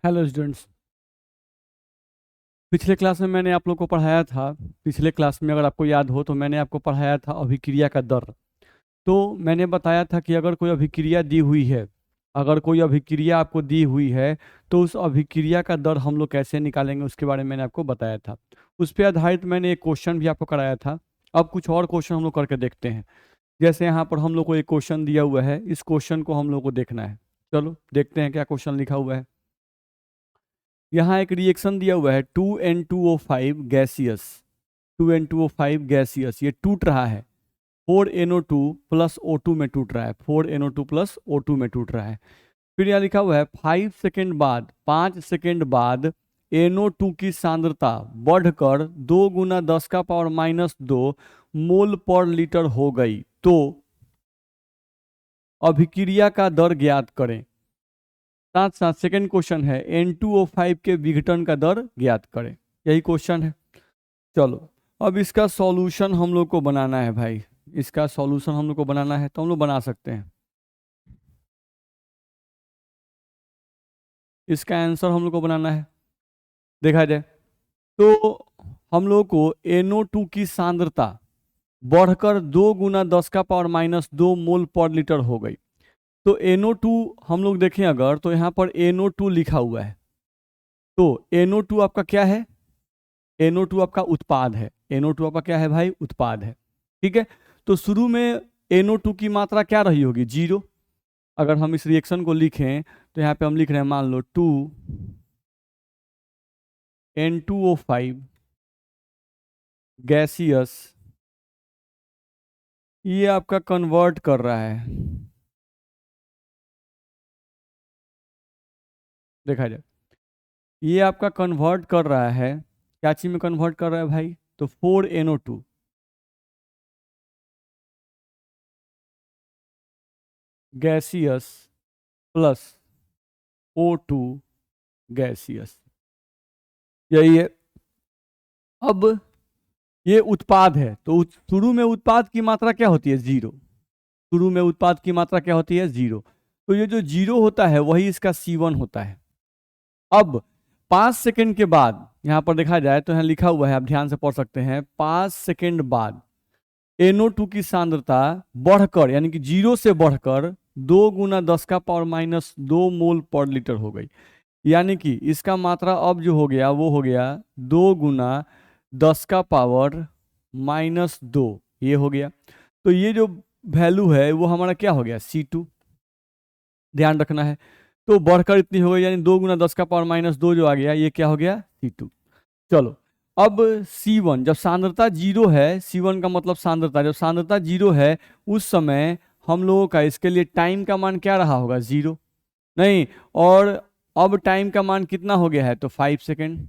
Hello students. पिछले class में मैंने आप लोग को पढ़ाया था। पिछले क्लास में अगर आपको याद हो तो मैंने आपको पढ़ाया था अभिक्रिया का दर। तो मैंने बताया था कि अगर कोई अभिक्रिया दी हुई है, अगर कोई अभिक्रिया आपको दी हुई है तो उस अभिक्रिया का दर हम लोग कैसे निकालेंगे उसके बारे में मैंने आपको बताया था। उस पर आधारित मैंने एक क्वेश्चन भी आपको कराया था। अब कुछ और क्वेश्चन हम लोग करके देखते हैं। जैसे यहाँ पर हम लोग को एक क्वेश्चन दिया हुआ है, इस क्वेश्चन को हम लोग को देखना है। चलो देखते हैं क्या क्वेश्चन लिखा हुआ है। यहाँ एक रिएक्शन दिया हुआ है 2N2O5 गैसियस। 2N2O5 गैसियस ये टूट रहा है 4NO2 प्लस O2 में टूट रहा है। 4NO2 प्लस O2 में टूट रहा है। फिर यहाँ लिखा हुआ है 5 सेकेंड बाद, 5 सेकेंड बाद NO2 की सांद्रता बढ़कर 2 गुना 10⁻⁻2 मोल पर लीटर हो गई, तो अभिक्रिया का दर ज्ञात करें। साथ साथ सेकेंड क्वेश्चन है N2O5 के विघटन का दर ज्ञात करें। यही क्वेश्चन है। चलो अब इसका सॉल्यूशन हम लोग को बनाना है भाई। इसका सॉल्यूशन हम लोग को बनाना है तो हम लोग बना सकते हैं। इसका आंसर हम लोग को बनाना है। देखा जाए तो हम लोग को NO2 की सांद्रता बढ़कर 2 गुना 10⁻⁻2 मोल पर लीटर हो गई। तो NO2 हम लोग देखें अगर तो यहाँ पर NO2 लिखा हुआ है। तो NO2 आपका क्या है? NO2 आपका उत्पाद है। NO2 आपका क्या है भाई? उत्पाद है। ठीक है। तो शुरू में NO2 की मात्रा क्या रही होगी? 0। अगर हम इस रिएक्शन को लिखें तो यहाँ पे हम लिख रहे हैं, मान लो 2N2O5 गैसियस, ये आपका कन्वर्ट कर रहा है। देखा जाए ये आपका कन्वर्ट कर रहा है, क्या चीज में कन्वर्ट कर रहा है भाई? तो 4NO2 gaseous plus O2 gaseous, यही है। अब ये उत्पाद है तो शुरू में उत्पाद की मात्रा क्या होती है? 0। शुरू में उत्पाद की मात्रा क्या होती है? 0। तो ये जो 0 होता है वही इसका C1 होता है। अब 5 सेकेंड के बाद यहां पर देखा जाए तो यहाँ लिखा हुआ है, आप ध्यान से पढ़ सकते हैं। 5 सेकेंड बाद NO2 की सांद्रता बढ़कर, यानी कि 0 से बढ़कर 2 गुना 10⁻⁻2 मोल पर लीटर हो गई। यानी कि इसका मात्रा अब जो हो गया वो हो गया 2 गुना 10⁻⁻2, ये हो गया। तो ये जो वैल्यू है वो हमारा क्या हो गया? C2। ध्यान रखना है। तो बढ़कर इतनी हो गई, यानी 2 गुना 10⁻⁻2 जो आ गया ये क्या हो गया? C2। चलो अब C1, जब सांद्रता 0 है, C1 का मतलब सांद्रता, जब सांद्रता 0 है उस समय हम लोगों का इसके लिए टाइम का मान क्या रहा होगा? 0 नहीं। और अब टाइम का मान कितना हो गया है? तो 5 सेकेंड।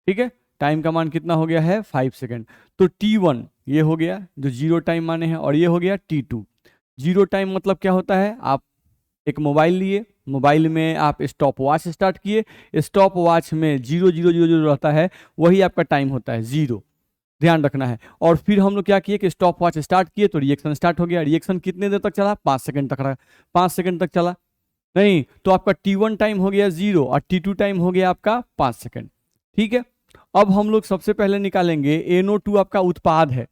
ठीक है, टाइम का मान कितना हो गया है? 5 सेकेंड। तो T1 ये हो गया जो 0 टाइम माने हैं, और ये हो गया T2। 0 टाइम मतलब क्या होता है? आप एक मोबाइल लिए, मोबाइल में आप स्टॉप वॉच स्टार्ट किए, स्टॉप वॉच में 0 0 0 0 रहता है, वही आपका टाइम होता है 0। ध्यान रखना है। और फिर हम लोग क्या किए कि स्टॉप वॉच स्टार्ट किए तो रिएक्शन स्टार्ट हो गया। रिएक्शन कितने देर तक चला? 5 सेकंड तक रहा। 5 सेकंड तक चला नहीं, तो आपका T1 टाइम हो गया 0 और T2 टाइम हो गया आपका 5 सेकंड। ठीक है। अब हम लोग सबसे पहले निकालेंगे NO2 आपका उत्पाद है।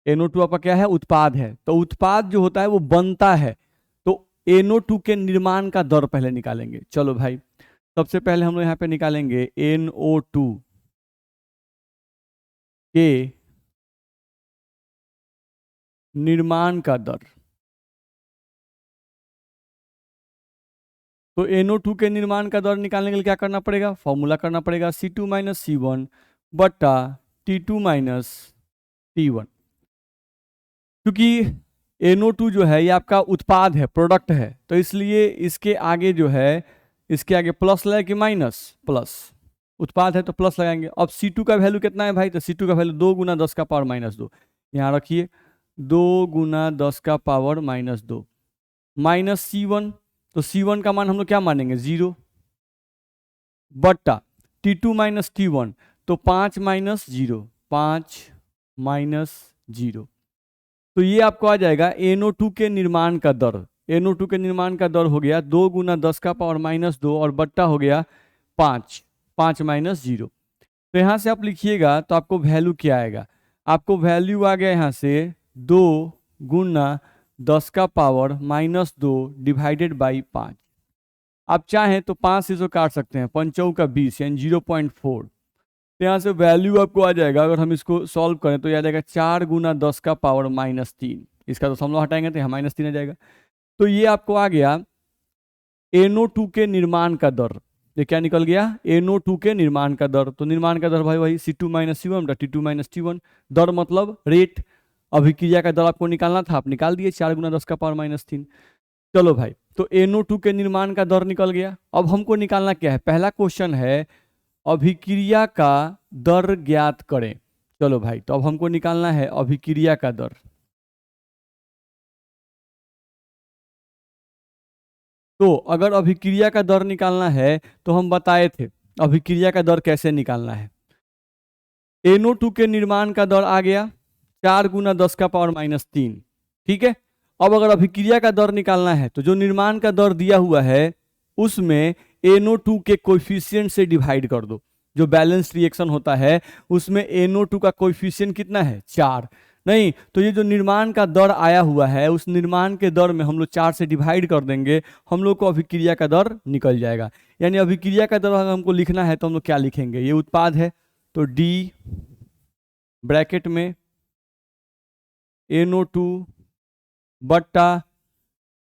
NO2 आपका क्या है? उत्पाद है। तो उत्पाद जो होता है वो बनता है, तो NO2 के निर्माण का दर पहले निकालेंगे। चलो भाई, सबसे पहले हम लोग यहाँ पे निकालेंगे NO2 के निर्माण का दर। तो NO2 के निर्माण का दर निकालने के लिए क्या करना पड़ेगा? फॉर्मूला करना पड़ेगा C2 माइनस C1 बटा T2 माइनस T1। क्योंकि NO2 जो है ये आपका उत्पाद है, प्रोडक्ट है, तो इसलिए इसके आगे जो है, इसके आगे प्लस लगे कि माइनस? प्लस। उत्पाद है तो प्लस लगाएंगे। अब C2 का वैल्यू कितना है भाई? तो C2 का वैल्यू 2 गुना 10⁻⁻2। यहाँ रखिए 2 गुना 10⁻⁻2 माइनस C1। तो C1 का मान हम लोग क्या मानेंगे? 0 बट्टा T2 माइनस T1, तो 5 माइनस 0, 5 माइनस 0। तो ये आपको आ जाएगा NO2 के निर्माण का दर। NO2 के निर्माण का दर हो गया 2 गुना 10 का पावर -2 और बट्टा हो गया 5, 5 - 0। तो यहाँ से आप लिखिएगा तो आपको वैल्यू क्या आएगा, आपको वैल्यू आ गया यहाँ से 2 गुना 10 का पावर -2 डिवाइडेड बाई 5। आप चाहें तो 5 से इसको काट सकते हैं, 5 का 20 यानी 0.4। तो यहाँ से वैल्यू आपको आ जाएगा, अगर हम इसको सॉल्व करें तो यह आ जाएगा 4 गुना 10 का पावर -3। इसका तो दशमलव हटाएंगे तो यहाँ -3 आ जाएगा। तो ये आपको आ गया NO2 के निर्माण का दर। ये क्या निकल गया, NO2 के निर्माण का दर। तो निर्माण का दर भाई वही C2 - C1 T2 - T1। दर मतलब रेट, अभिक्रिया का दर आपको निकालना था, आप निकाल दिए 4 गुना 10 का पावर -3। चलो भाई, तो NO2 के निर्माण का दर निकल गया। अब हमको निकालना क्या है, पहला क्वेश्चन है अभिक्रिया का दर ज्ञात करें। चलो भाई, तो अब हमको निकालना है अभिक्रिया का दर। तो अगर अभिक्रिया का दर निकालना है तो हम बताए थे अभिक्रिया का दर कैसे निकालना है। NO2 के निर्माण का दर आ गया 4 गुना 10 का पावर -3, ठीक है। अब अगर अभिक्रिया का दर निकालना है तो जो निर्माण का दर दिया हुआ है उसमें NO2 के कोएफिशिएंट से डिवाइड कर दो। जो बैलेंस रिएक्शन होता है उसमें NO2 का कोएफिशिएंट कितना है, 4। नहीं तो ये जो निर्माण का दर आया हुआ है उस निर्माण के दर में हम लोग 4 से डिवाइड कर देंगे, हम लोग को अभिक्रिया का दर निकल जाएगा। यानी अभिक्रिया का दर अगर हमको लिखना है तो हम लोग क्या लिखेंगे, ये उत्पाद है तो D ब्रैकेट में NO2 बट्टा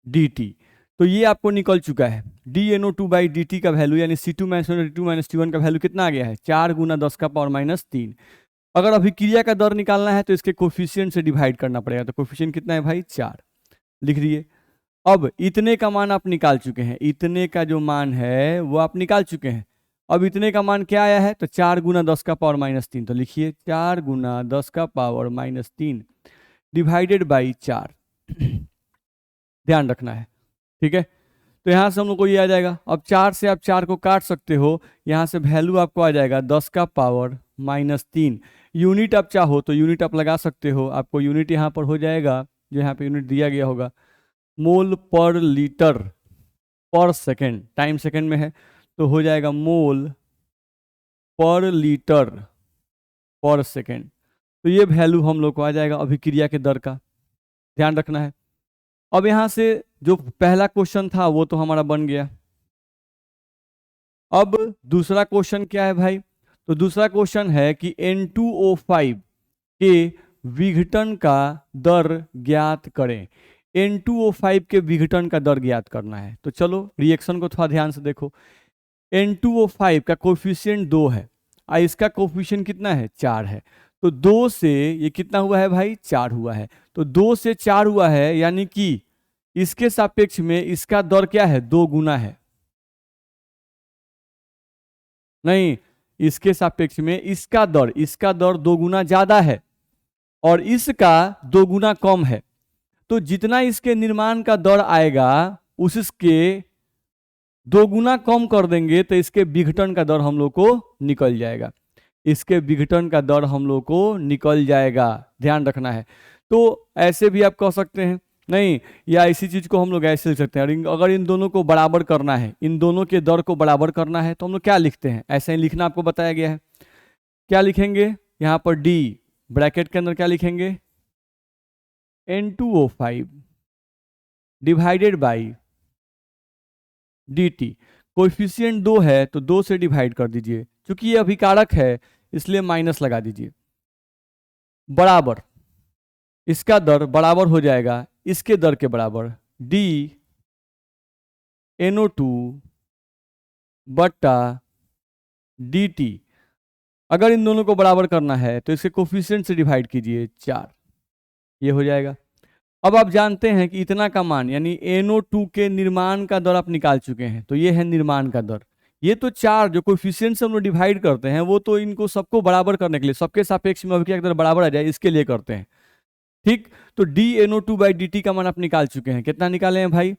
dt। तो ये आपको निकल चुका है dNO2/dt का वैल्यू, यानी C2 - T2 - T1 का वैल्यू कितना आ गया है, 4 गुना 10 का पावर -3। अगर अभिक्रिया का दर निकालना है तो इसके कोफिशिएंट से डिवाइड करना पड़ेगा। तो कोफिशिएंट कितना है भाई, 4 लिख दिए। अब इतने का मान आप निकाल चुके हैं, इतने का जो मान है वो आप निकाल चुके हैं। अब इतने का मान क्या आया है, तो 4 गुना 10 का पावर -3। तो लिखिए 4 गुना 10 का पावर -3 डिवाइडेड बाई 4। ध्यान रखना है, ठीक है। तो यहाँ से हम लोग को ये आ जाएगा। अब 4 से आप 4 को काट सकते हो, यहाँ से वैल्यू आपको आ जाएगा 10 का पावर -3। यूनिट आप चाहो तो यूनिट आप लगा सकते हो, आपको यूनिट यहाँ पर हो जाएगा, जो यहाँ पे यूनिट दिया गया होगा मोल पर लीटर पर सेकेंड, टाइम सेकेंड में है तो हो जाएगा मोल पर लीटर पर सेकेंड। तो ये वैल्यू हम लोग को आ जाएगा अभिक्रिया के दर का, ध्यान रखना है। अब यहाँ से जो पहला क्वेश्चन था वो तो हमारा बन गया। अब दूसरा क्वेश्चन क्या है भाई, तो दूसरा क्वेश्चन है कि N2O5 के विघटन का दर ज्ञात करें। N2O5 के विघटन का दर ज्ञात करना है। तो चलो रिएक्शन को थोड़ा ध्यान से देखो। N2O5 का कोफिशिएंट 2 है और इसका कोफिशिएंट कितना है, 4 है। तो 2 से ये कितना हुआ है भाई, 4 हुआ है। तो 2 से 4 हुआ है, यानी कि इसके सापेक्ष में इसका दर क्या है, 2 गुना है। नहीं, इसके सापेक्ष में इसका दर 2 गुना ज्यादा है और इसका 2 गुना कम है। तो जितना इसके निर्माण का दर आएगा उसके 2 गुना कम कर देंगे तो इसके विघटन का दर हम लोग को निकल जाएगा। इसके विघटन का दर हम लोग को निकल जाएगा, ध्यान रखना है। तो ऐसे भी आप कह सकते हैं, नहीं या इसी चीज को हम लोग ऐसे लिख सकते हैं। अगर इन दोनों को बराबर करना है, इन दोनों के दर को बराबर करना है तो हम लोग क्या लिखते हैं, ऐसे ही लिखना आपको बताया गया है। क्या लिखेंगे यहाँ पर, D ब्रैकेट के अंदर क्या लिखेंगे, N2O5 divided by dt। Coefficient 2 है तो 2 से डिवाइड कर दीजिए, क्योंकि ये अभिकारक है इसलिए माइनस लगा दीजिए, बराबर इसका दर बराबर हो जाएगा इसके दर के बराबर dNO2 बट्टा dt। अगर इन दोनों को बराबर करना है तो इसके कोफिशिएंट से डिवाइड कीजिए 4, ये हो जाएगा। अब आप जानते हैं कि इतना का मान यानी NO2 के निर्माण का दर आप निकाल चुके हैं, तो ये है निर्माण का दर। ये तो 4 जो कोफिशिएंट से हम लोग डिवाइड करते हैं वो तो इनको सबको बराबर करने के लिए, सबके सापेक्ष में अभिक्रिया का दर बराबर आ जाए इसके लिए करते हैं, ठीक। तो dNO2/dt का मान आप निकाल चुके हैं। कितना निकाले हैं भाई,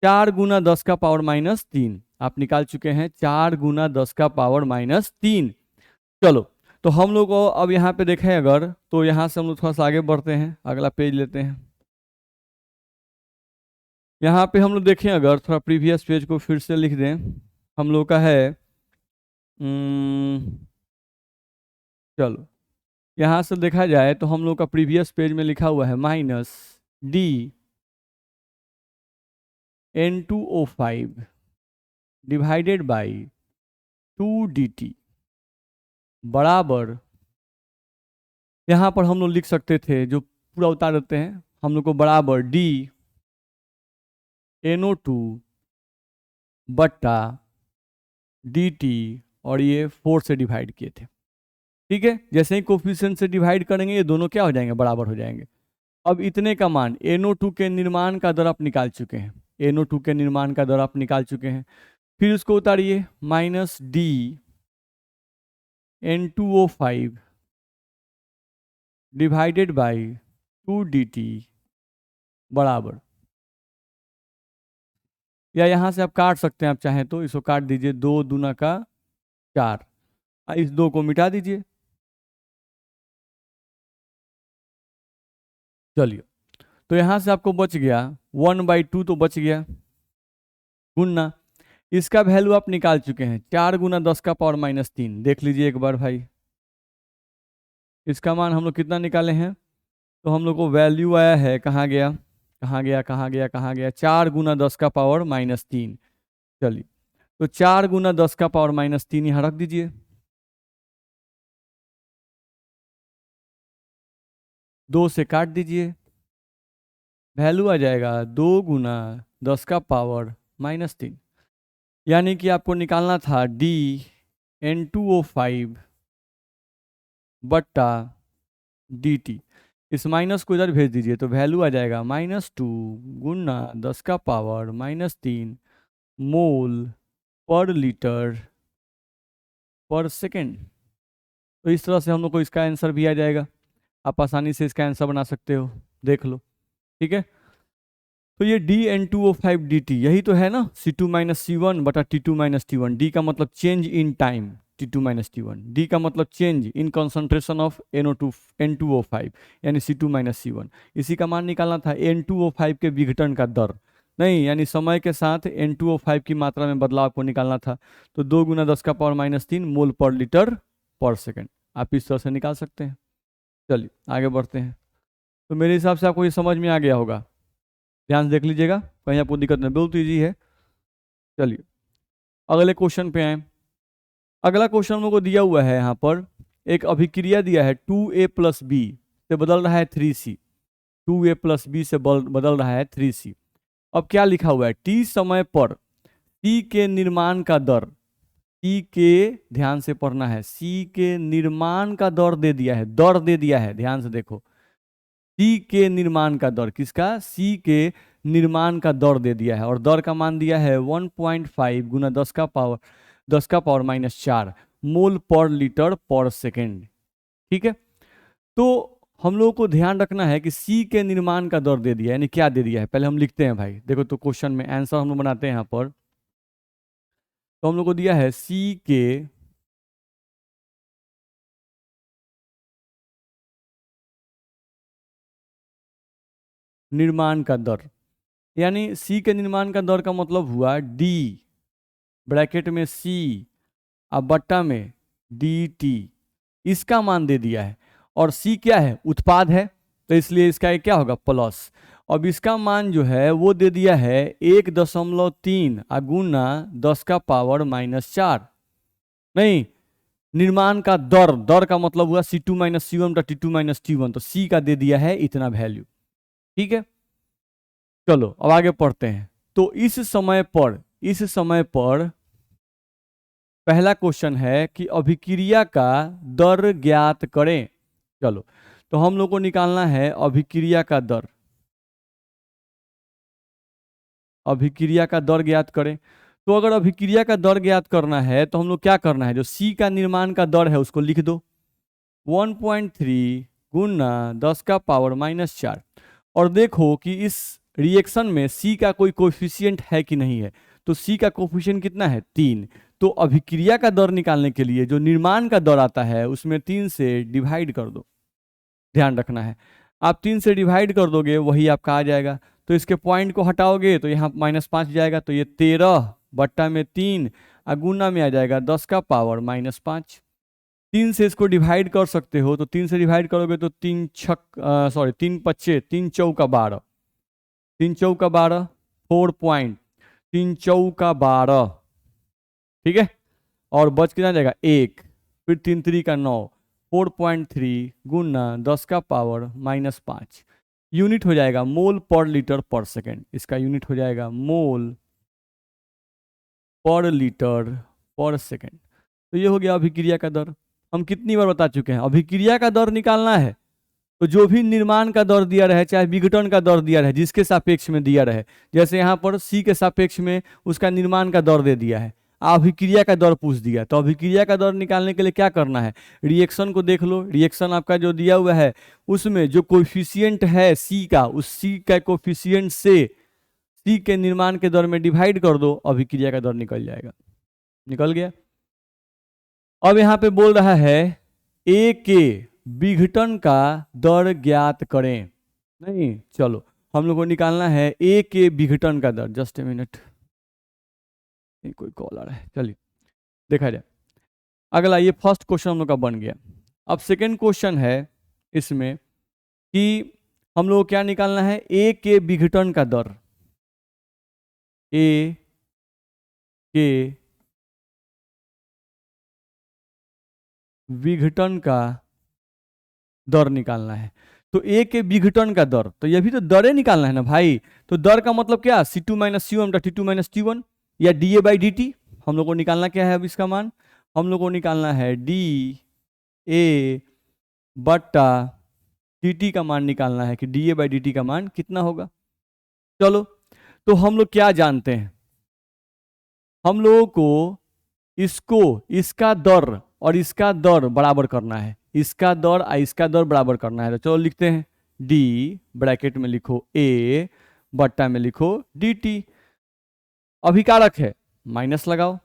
4 गुना 10 का पावर -3 आप निकाल चुके हैं, 4 गुना 10 का पावर -3। चलो तो हम लोग को अब यहाँ पे देखें अगर, तो यहाँ से हम लोग थोड़ा सा आगे बढ़ते हैं, अगला पेज लेते हैं। यहाँ पे हम लोग देखें, अगर थोड़ा प्रीवियस पेज को फिर से लिख दें, हम लोग का है चलो यहाँ से देखा जाए तो हम लोग का प्रीवियस पेज में लिखा हुआ है -D N2O5 divided by 2 dt बराबर, यहाँ पर हम लोग लिख सकते थे, जो पूरा उतार देते हैं हम लोग को, बराबर DNO2 बट्टा dt, और ये 4 से डिवाइड किए थे। ठीक है, जैसे ही कोफिशिएंट से डिवाइड करेंगे ये दोनों क्या हो जाएंगे, बराबर हो जाएंगे। अब इतने का मान NO2 के निर्माण का दर आप निकाल चुके हैं, NO2 के निर्माण का दर आप निकाल चुके हैं। फिर उसको उतारिए, -DN2O5 डिवाइडेड बाई 2 dt बराबर, या यहाँ से आप काट सकते हैं, आप चाहें तो इसको काट दीजिए, 2 दूना का 4, इस 2 को मिटा दीजिए। चलिए, तो यहाँ से आपको बच गया 1/2, तो बच गया, गुना इसका वैल्यू आप निकाल चुके हैं, 4 गुना 10 का पावर -3। देख लीजिए एक बार भाई, इसका मान हम लोग कितना निकाले हैं, तो हम लोग को वैल्यू आया है, कहाँ गया कहाँ गया कहाँ गया कहाँ गया, 4 गुना 10 का पावर -3। चलिए, तो 4 गुना 10 का पावर -3 यहाँ रख दीजिए, 2 से काट दीजिए, वैल्यू आ जाएगा 2 गुना 10 का पावर -3, यानी कि आपको निकालना था DN2O5 बट्टा dt। इस माइनस को इधर भेज दीजिए, तो वैल्यू आ जाएगा -2 गुना 10 का पावर -3 मोल पर लीटर पर सेकेंड। तो इस तरह से हम लोग को इसका आंसर भी आ जाएगा, आप आसानी से इसका आंसर बना सकते हो, देख लो। ठीक है, तो ये DN2O5 dt यही तो है ना, C2-C1 बटा T2-T1। D का मतलब change in time, T2-T1। D का मतलब change in concentration of N2O5 यानी C2-C1। इसी का मान निकालना था, N2O5 के विघटन का दर नहीं, यानी समय के साथ N2O5 की मात्रा में बदलाव को निकालना था। तो 2 गुना 10 का पावर -3 मोल पर लीटर पर सेकेंड, आप इस तरह से निकाल सकते हैं। चलिए आगे बढ़ते हैं। तो मेरे हिसाब से आपको ये समझ में आ गया होगा, ध्यान से देख लीजिएगा, कहीं आपको दिक्कत नहीं, बहुत ईजी है। चलिए अगले क्वेश्चन पे आए। अगला क्वेश्चन हम लोग को दिया हुआ है, यहाँ पर एक अभिक्रिया दिया है 2A + B से बदल रहा है 3C, 2A + B से बदल रहा है 3C। अब क्या लिखा हुआ है, T समय पर C के निर्माण का दर, C के, ध्यान से पढ़ना है, C के निर्माण का दर दे दिया है, दर दे दिया है, ध्यान से देखो, C के निर्माण का दर, किसका, C के निर्माण का दर दे दिया है, और दर का मान दिया है 1.5 गुना 10 का पावर -4 मोल पर लीटर पर सेकेंड। ठीक है, तो हम लोगों को ध्यान रखना है कि C के निर्माण का दर दे दिया है, यानी क्या दे दिया है, पहले हम लिखते हैं भाई, देखो तो क्वेश्चन में आंसर हम लोग बनाते हैं यहाँ पर। तो हम लोग को दिया है C के निर्माण का दर, यानी C के निर्माण का दर का मतलब हुआ D ब्रैकेट में C अब बट्टा में dt, इसका मान दे दिया है, और C क्या है, उत्पाद है, तो इसलिए इसका एक क्या होगा, प्लस। अब इसका मान जो है वो दे दिया है 1.3 गुना 10 का पावर -4, नहीं, निर्माण का दर, दर का मतलब हुआ C2-C1 T2-T1, तो C का दे दिया है इतना वैल्यू। ठीक है, चलो अब आगे पढ़ते हैं। तो इस समय पर पहला क्वेश्चन है कि अभिक्रिया का दर ज्ञात करें। चलो, तो हम लोग को निकालना है अभिक्रिया का दर, अभिक्रिया का दर ज्ञात करें। तो अगर अभिक्रिया का दर ज्ञात करना है तो हम लोग क्या करना है, जो C का निर्माण का दर है उसको लिख दो, 1.3 गुना 10 का पावर -4, और देखो कि इस रिएक्शन में C का कोई कोएफिशिएंट है कि नहीं है। तो C का कोएफिशिएंट कितना है, 3। तो अभिक्रिया का दर निकालने के लिए जो निर्माण का दर आता है उसमें 3 से डिवाइड कर दो, ध्यान रखना है, आप 3 से डिवाइड कर दोगे वही आपका आ जाएगा। तो इसके पॉइंट को हटाओगे तो यहाँ -5 जाएगा, तो ये 13/3 गुना में आ जाएगा 10 का पावर -5। 3 से इसको डिवाइड कर सकते हो, तो 3 से डिवाइड करोगे तो 3 पच्चे 3 चौका 12, 3 चौका 12, 4.3 चौका 12, ठीक है। और बच कितना जाएगा 1, फिर 3 3 का 9, 4.3 गुना 10 का पावर -5 यूनिट हो जाएगा मोल पर लीटर पर सेकेंड। इसका यूनिट हो जाएगा मोल पर लीटर पर सेकेंड। तो ये हो गया अभिक्रिया का दर। हम कितनी बार बता चुके हैं, अभिक्रिया का दर निकालना है तो जो भी निर्माण का दर दिया रहे, चाहे विघटन का दर दिया रहे, जिसके सापेक्ष में दिया रहे, जैसे यहाँ पर सी के सापेक्ष में उसका निर्माण का दर दे दिया है, अभिक्रिया का दर पूछ दिया, तो अभिक्रिया का दर निकालने के लिए क्या करना है, रिएक्शन को देख लो। रिएक्शन आपका जो दिया हुआ है उसमें जो कोफिशिएंट है सी का, उस सी का कोफिशिएंट से सी के निर्माण के दर में डिवाइड कर दो, अभिक्रिया का दर निकल जाएगा। निकल गया। अब यहाँ पे बोल रहा है ए के विघटन का दर ज्ञात करें। नहीं, चलो हम लोग को निकालना है ए के विघटन का दर। जस्ट ए मिनट, कोई कॉल आ रहा है, चलिए देखा जाए। अगला, ये फर्स्ट क्वेश्चन हम लोग का बन गया। अब सेकेंड क्वेश्चन है इसमें कि हम लोग को क्या निकालना है, ए के विघटन का दर। ए के विघटन का दर निकालना है। तो ए के विघटन का दर, तो ये भी तो दरे निकालना है ना भाई। तो दर का मतलब क्या, C2 - C1 T2 - T1 या dA/dt। हम लोग को निकालना क्या है, अब इसका मान हम लोग को निकालना है dA/dt का मान निकालना है कि dA/dt का मान कितना होगा। चलो, तो हम लोग क्या जानते हैं, हम लोगों को इसका दर और इसका दर बराबर करना है, इसका दर और इसका दर बराबर करना है। तो चलो लिखते हैं, d ब्रैकेट में लिखो a बट्टा में लिखो dt। अभिकारक है, माइनस लगाओ,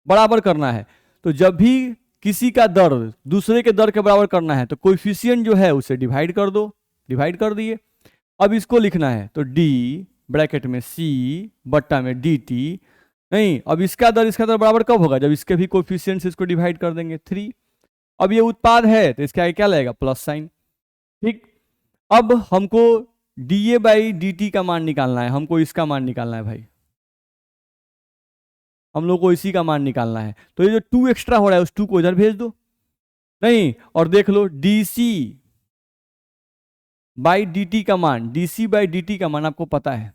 बराबर करना है। तो जब भी किसी का दर दूसरे के दर के बराबर करना है तो कोएफिशिएंट जो है उसे डिवाइड कर दो, डिवाइड कर दिए। अब इसको लिखना है तो d ब्रैकेट में c बट्टा में dt। नहीं, अब इसका दर बराबर कब होगा, जब इसके भी कोएफिशिएंट से इसको डिवाइड कर देंगे 3। अब ये उत्पाद है तो इसके आगे क्या लगेगा, प्लस साइन। ठीक, अब हमको dA/dt का मान निकालना है, हमको इसका मान निकालना है भाई, हम लोग को इसी का मान निकालना है। तो ये जो 2 एक्स्ट्रा हो रहा है उस 2 को इधर भेज दो। नहीं, और देख लो dC/dt का मान, dC/dt का मान आपको पता है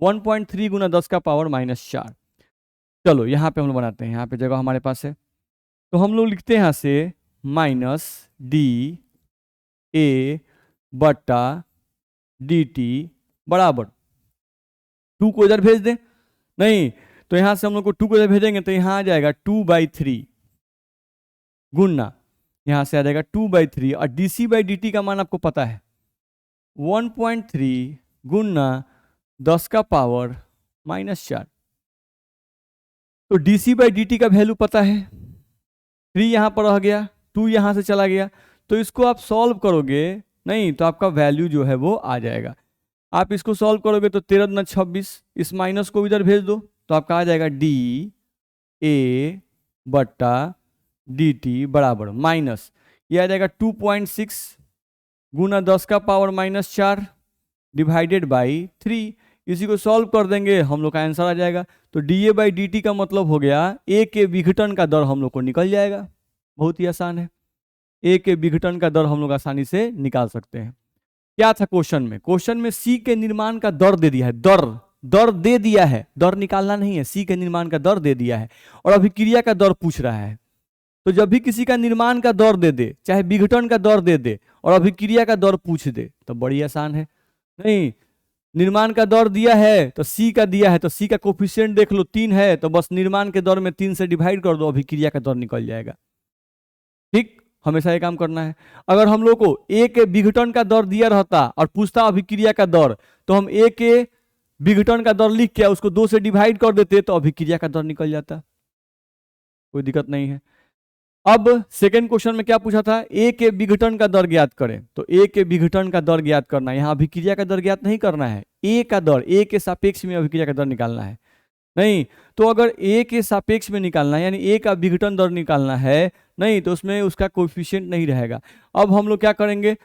1.3 गुना 10 का पावर -4। चलो यहाँ पे हम लोग बनाते हैं, यहाँ पे जगह हमारे पास है, तो हम लोग लिखते हैं यहाँ से -dA/dt बराबर 2 को इधर भेज दें। नहीं, तो यहाँ से हम लोग को 2 को इधर भेजेंगे तो यहाँ आ जाएगा 2/3 गुना, यहाँ से आ जाएगा 2/3, और dC/dt का मान आपको पता है 1.3 गुना 10 का पावर -4। तो dC/dt का वैल्यू पता है, 3 यहाँ पर रह गया, 2 यहाँ से चला गया, तो इसको आप सॉल्व करोगे नहीं तो आपका वैल्यू जो है वो आ जाएगा। आप इसको सॉल्व करोगे तो 13 दूना 26, इस माइनस को इधर भेज दो तो आपका आ जाएगा dA/dt बराबर माइनस, ये आ जाएगा 2.6 गुना 10 का पावर -4 डिवाइडेड बाई 3। इसी को सॉल्व कर देंगे, हम लोग का आंसर आ जाएगा। तो dA/dt का मतलब हो गया ए के विघटन का दर हम लोग को निकल जाएगा। बहुत ही आसान है, ए के विघटन का दर हम लोग आसानी से निकाल सकते हैं। क्या था क्वेश्चन में, क्वेश्चन में सी के निर्माण का दर दे दिया है, दर दे दिया है, दर निकालना नहीं है, सी के निर्माण का दर दे दिया है और अभिक्रिया का दर पूछ रहा है। तो जब भी किसी का निर्माण का दर दे दे, चाहे विघटन का दर दे दे और अभिक्रिया का दर पूछ दे तो बड़ी आसान है। नहीं, निर्माण का दर दिया है तो सी का दिया है, तो सी का कोफिशिएंट देख लो 3 है, तो बस निर्माण के दर में 3 से डिवाइड कर दो, अभिक्रिया का दर निकल जाएगा। ठीक, हमेशा ये काम करना है। अगर हम लोग को ए के विघटन का दर दिया रहता और पूछता अभिक्रिया का दर, तो हम ए के विघटन का दर लिख के उसको 2 से डिवाइड कर देते तो अभिक्रिया का दर निकल जाता, कोई दिक्कत नहीं है। अब सेकेंड क्वेश्चन में क्या पूछा था, ए के विघटन का दर ज्ञात करें। तो ए के विघटन का दर ज्ञात करना है, यहाँ अभिक्रिया का दर ज्ञात नहीं करना है, ए का दर, ए के सापेक्ष में अभिक्रिया का दर निकालना है। नहीं तो अगर ए के सापेक्ष में निकालना है यानी ए का विघटन दर निकालना है, नहीं तो उसमें उसका कोएफिशिएंट नहीं रहेगा। अब हम लोग क्या करेंगे,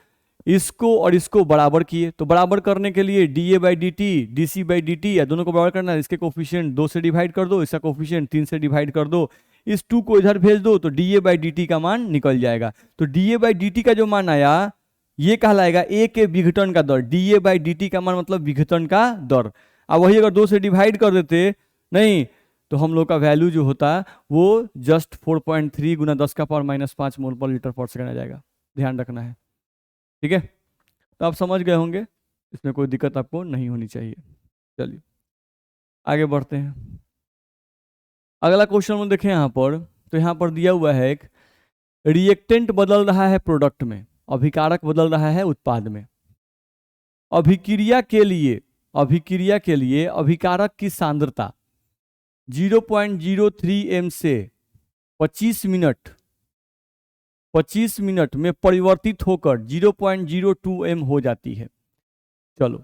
इसको और इसको बराबर किए, तो बराबर करने के लिए D by D T, D C by D T, या दोनों को बराबर करना है। इसके कोफिशिएंट 2 से डिवाइड कर दो, इसका कोफिशिएंट 3 से डिवाइड कर दो, इस 2 को इधर भेज दो तो डी बाई डी टी का मान निकल जाएगा। तो डी बाई डी टी का जो मान आया ये कहलाएगा ए के विघटन का दर। डी बाई डी टी का मान मतलब विघटन का दर। अब वही अगर 2 से डिवाइड कर देते, नहीं तो हम लोग का वैल्यू जो होता वो जस्ट 4.3 गुना 10 का पावर -5 मोल पर लीटर पर सेकंड आ जाएगा। ध्यान रखना है, ठीक है। तो आप समझ गए होंगे, इसमें कोई दिक्कत आपको नहीं होनी चाहिए। चलिए आगे बढ़ते हैं। अगला क्वेश्चन में देखें यहाँ पर, तो यहाँ पर दिया हुआ है एक रिएक्टेंट बदल रहा है प्रोडक्ट में, अभिकारक बदल रहा है उत्पाद में। अभिक्रिया के लिए अभिकारक की सांद्रता 0.03 m से 25 मिनट में परिवर्तित होकर 0.02 m हो जाती है। चलो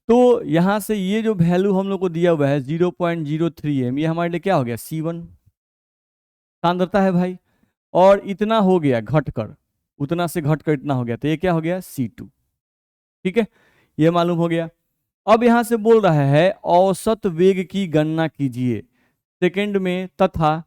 तो यहां से ये जो वैल्यू हम लोग को दिया हुआ है 0.03 m, ये हमारे लिए क्या हो गया, C1 सांद्रता है भाई, और इतना हो गया घटकर, उतना से घटकर इतना हो गया, तो ये क्या हो गया, C2। ठीक है, ये मालूम हो गया। अब यहां से बोल रहा है औसत वेग की गणना कीजिए सेकंड में तथा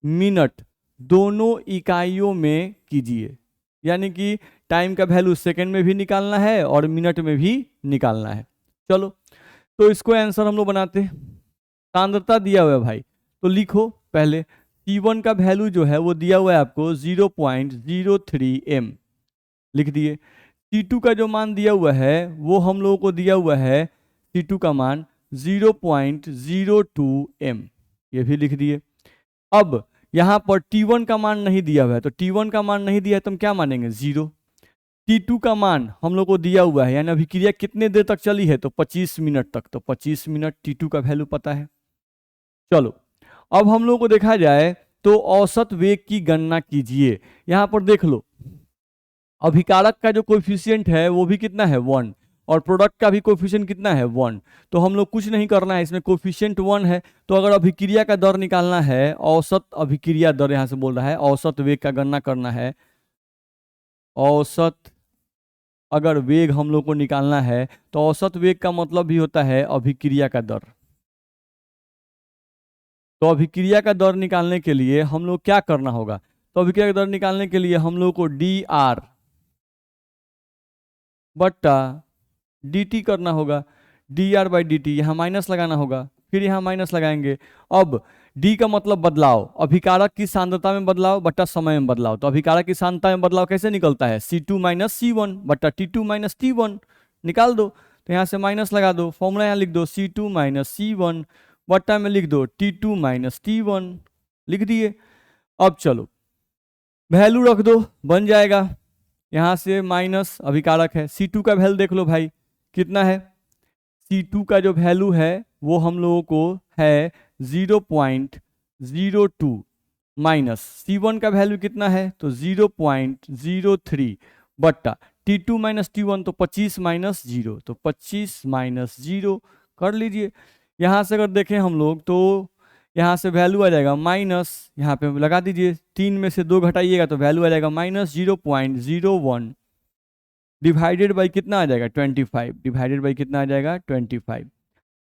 मिनट दोनों इकाइयों में कीजिए, यानी कि टाइम का वैल्यू सेकंड में भी निकालना है और मिनट में भी निकालना है। चलो तो इसको आंसर हम लोग बनाते हैं। सांद्रता दिया हुआ है भाई, तो लिखो पहले C1 का वैल्यू जो है वो दिया हुआ है आपको 0.03 m, लिख दिए। C2 का जो मान दिया हुआ है वो हम लोगों को दिया हुआ है C2 का मान 0.02 m, ये भी लिख दिए। अब यहाँ पर T1 का मान नहीं दिया हुआ है, तो T1 का मान नहीं दिया है तो हम क्या मानेंगे, 0। T2 का मान हम लोग को दिया हुआ है, यानी अभिक्रिया कितने देर तक चली है, तो 25 मिनट तक, तो 25 मिनट T2 का वैल्यू पता है। चलो अब हम लोग को देखा जाए तो औसत वेग की गणना कीजिए। यहाँ पर देख लो अभिकारक का जो कोएफिशिएंट है वो भी कितना है, 1, और प्रोडक्ट का भी कोएफिशिएंट कितना है, 1। तो हम लोग कुछ नहीं करना है, इसमें कोएफिशिएंट 1 है, तो अगर अभिक्रिया का दर निकालना है, औसत अभिक्रिया दर यहाँ से बोल रहा है, औसत वेग का गणना करना है, औसत अगर वेग हम लोग को निकालना है तो औसत वेग का मतलब भी होता है अभिक्रिया का दर। तो अभिक्रिया का दर निकालने के लिए हम लोग क्या करना होगा, तो अभिक्रिया का दर निकालने के लिए हम लोग को dr बट्टा dt करना होगा, dr बाई dt, यहाँ माइनस लगाना होगा, फिर यहाँ माइनस लगाएंगे। अब d का मतलब बदलाव, अभिकारक की सांद्रता में बदलाव बट्टा समय में बदलाव। तो अभिकारक की सांद्रता में बदलाव कैसे निकलता है, C2 माइनस C1 बट्टा T2 माइनस T1, निकाल दो। तो यहाँ से माइनस लगा दो, फॉर्मूला यहाँ लिख दो, C2 माइनस C1 बट्टा में लिख दो T2 माइनस T1, लिख दिए। अब चलो वैल्यू रख दो, बन जाएगा। यहाँ से माइनस अभिकारक है, C2 का वैल्यू देख लो भाई कितना है, C2 का जो वैल्यू है वो हम लोगों को है 0.02 माइनस C1 का वैल्यू कितना है, तो 0.03 बट्टा T2 माइनस T1, तो 25 माइनस 0, तो 25 माइनस 0 कर लीजिए। यहाँ से अगर देखें हम लोग तो यहाँ से वैल्यू आ जाएगा माइनस, यहाँ पे लगा दीजिए, 3 में से 2 घटाइएगा तो वैल्यू आ जाएगा माइनस 0.01 डिवाइडेड बाई कितना आ जाएगा, 25, डिवाइडेड बाई कितना आ जाएगा, 25।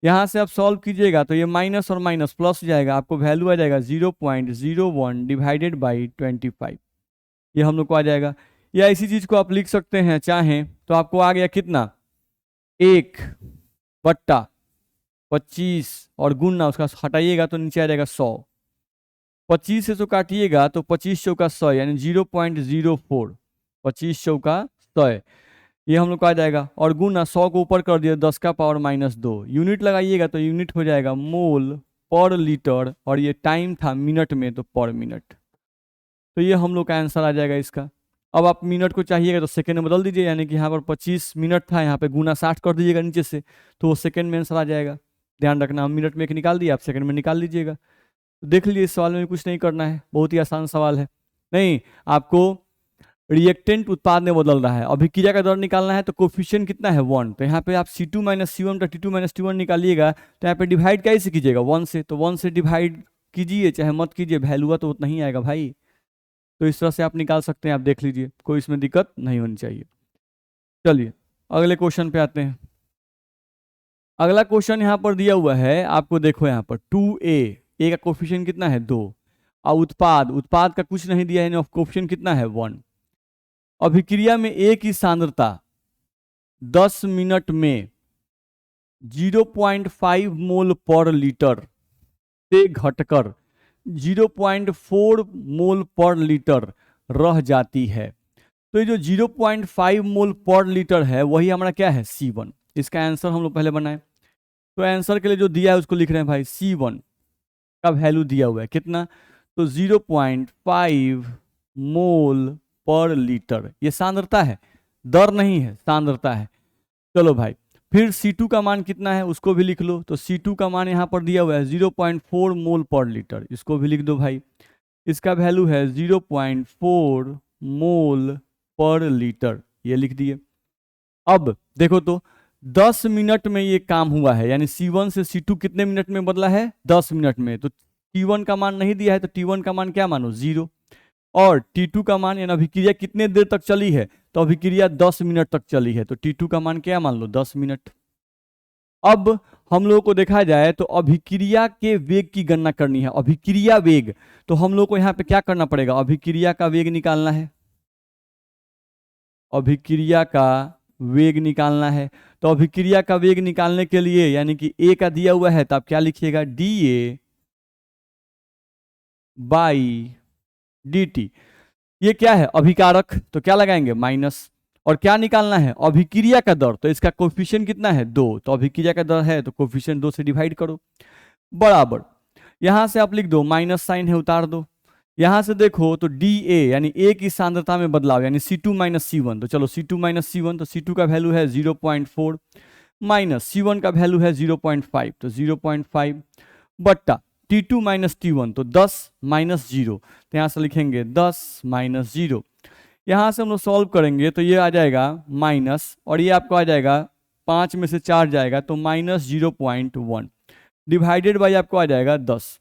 यहाँ से आप सॉल्व कीजिएगा तो ये माइनस और माइनस प्लस जाएगा, आपको वैल्यू आ जाएगा 0.01 डिवाइडेड बाई 25, ये हम लोग को आ जाएगा। या इसी चीज को आप लिख सकते हैं चाहें तो, आपको आ गया कितना, 1 बट्टा 25 और गुणना उसका हटाइएगा तो नीचे आ जाएगा 100, 25 से तो काटिएगा तो 25 चौका 100 यानी 0.04, 25 चौका 100, ये हम लोग को आ जाएगा। और गुना 100 को ऊपर कर दिया 10 का पावर माइनस 2, यूनिट लगाइएगा तो यूनिट हो जाएगा मोल पर लीटर, और ये टाइम था मिनट में तो पर मिनट, तो ये हम लोग का आंसर आ जाएगा इसका। अब आप मिनट को चाहिएगा तो सेकंड में बदल दीजिए, यानी कि यहाँ पर 25 मिनट था, यहाँ पे गुना 60 कर दीजिएगा नीचे से, तो वो सेकंड में आंसर आ जाएगा। ध्यान रखना, हम मिनट में एक निकाल दिए, आप सेकंड में निकाल लीजिएगा। देख लीजिए, इस सवाल में कुछ नहीं करना है, बहुत ही आसान सवाल है। नहीं, आपको रिएक्टेंट उत्पाद में बदल रहा है, अभिक्रिया का दर निकालना है, तो कोफिशिएंट कितना है 1, तो यहाँ पे आप C2 - C1 का T2 - T1 निकालिएगा, तो यहाँ पे डिवाइड कैसे कीजिएगा 1 से, तो 1 से डिवाइड कीजिए चाहे मत कीजिए, वैल्यू तो उतना ही आएगा भाई। तो इस तरह से आप निकाल सकते हैं, आप देख लीजिए, कोई इसमें दिक्कत नहीं होनी चाहिए। चलिए अगले क्वेश्चन पे आते हैं। अगला क्वेश्चन यहाँ पर दिया हुआ है आपको, देखो यहाँ पर 2a, ए का कोफिशिएंट कितना है 2, और उत्पाद उत्पाद का कुछ नहीं दिया है, कोफिशिएंट कितना है 1। अभिक्रिया में ए की सांद्रता 10 मिनट में 0.5 मोल पर लीटर से घटकर 0.4 मोल पर लीटर रह जाती है। तो ये जो 0.5 मोल पर लीटर है वही हमारा क्या है C1। इसका आंसर हम लोग पहले बनाए, तो आंसर के लिए जो दिया है उसको लिख रहे हैं भाई, C1 का वैल्यू दिया हुआ है कितना, तो 0.5 मोल पर लीटर, ये सांद्रता है, दर नहीं है, सांद्रता है। चलो भाई, फिर C2 का मान कितना है उसको भी लिख लो, तो C2 का मान यहाँ पर दिया हुआ है 0.4 मोल पर लीटर, इसको भी लिख दो भाई। इसका वैल्यू है 0.4 मोल पर लीटर, ये लिख दिए। अब देखो तो 10 मिनट में ये काम हुआ है, यानी C1 से C2 कितने मिनट में बदला है 10 मिनट में, तो T1 का मान नहीं दिया है, तो T1 का मान क्या मानो 0, और T2 का मान, यानी अभिक्रिया कितने देर तक चली है, तो अभिक्रिया 10 मिनट तक चली है, तो T2 का मान क्या मान लो 10 मिनट। अब हम लोगों को देखा जाए तो अभिक्रिया के वेग की गणना करनी है, अभिक्रिया वेग, तो हम लोग को यहाँ पे क्या करना पड़ेगा, अभिक्रिया का वेग निकालना है, अभिक्रिया का वेग निकालना है। तो अभिक्रिया का वेग निकालने के लिए, यानी कि ए का दिया हुआ है, तो आप क्या लिखिएगा dA बाई dt, ये क्या है अभिकारक, तो क्या लगाएंगे माइनस, और क्या निकालना है अभिक्रिया का दर, तो इसका कोफिशिएंट कितना है 2, तो अभिक्रिया का दर है तो कोफिशिएंट 2 से डिवाइड करो, बराबर, यहां से आप लिख दो, माइनस साइन है उतार दो, यहां से देखो तो dA यानी A की सांद्रता में बदलाव, यानी C2 - C1, तो चलो C2 - C1, तो C2 का वैल्यू है 0.4 माइनस C1 का वैल्यू है 0.5, तो 0.5 बट्टा T2 - T1, तो 10 माइनस 0, तो यहाँ से लिखेंगे 10 माइनस 0, यहाँ से हम लोग सॉल्व करेंगे तो ये आ जाएगा माइनस, और ये आपको आ जाएगा 5 में से 4 जाएगा तो माइनस 0.1 डिवाइडेड बाई आपको आ जाएगा 10,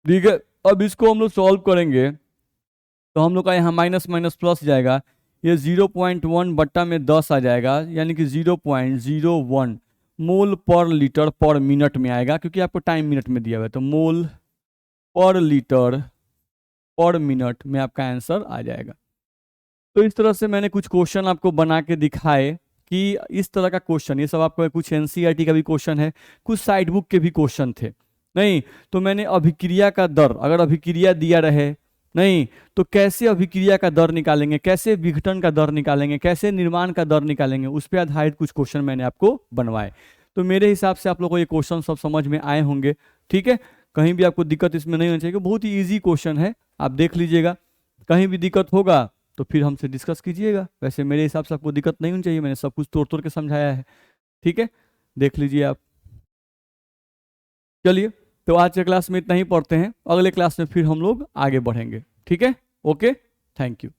ठीक है। अब इसको हम लोग सॉल्व करेंगे तो हम लोग का यहाँ माइनस माइनस प्लस जाएगा, ये 0.1 बट्टा में 10 आ जाएगा, यानी कि 0.01 मोल पर लीटर पर मिनट में आएगा, क्योंकि आपको टाइम मिनट में दिया हुआ है, तो मोल पर लीटर पर मिनट में आपका आंसर आ जाएगा। तो इस तरह से मैंने कुछ क्वेश्चन आपको बना के दिखाए कि इस तरह का क्वेश्चन, ये सब आपको कुछ एनसीईआरटी का भी क्वेश्चन है, कुछ साइड बुक के भी क्वेश्चन थे। नहीं तो मैंने अभिक्रिया का दर, अगर अभिक्रिया दिया रहे नहीं तो कैसे अभिक्रिया का दर निकालेंगे, कैसे विघटन का दर निकालेंगे, कैसे निर्माण का दर निकालेंगे, उस पर आधारित कुछ क्वेश्चन मैंने आपको बनवाए। तो मेरे हिसाब से आप लोगों को ये क्वेश्चन सब समझ में आए होंगे, ठीक है। कहीं भी आपको दिक्कत इसमें नहीं होनी चाहिए, बहुत ही ईजी क्वेश्चन है, आप देख लीजिएगा, कहीं भी दिक्कत होगा तो फिर हमसे डिस्कस कीजिएगा। वैसे मेरे हिसाब से आपको दिक्कत नहीं होनी चाहिए, मैंने सब कुछ तोड़ तोड़ के समझाया है, ठीक है, देख लीजिए आप। चलिए, तो आज के क्लास में इतना ही पढ़ते हैं, अगले क्लास में फिर हम लोग आगे बढ़ेंगे, ठीक है, ओके, थैंक यू।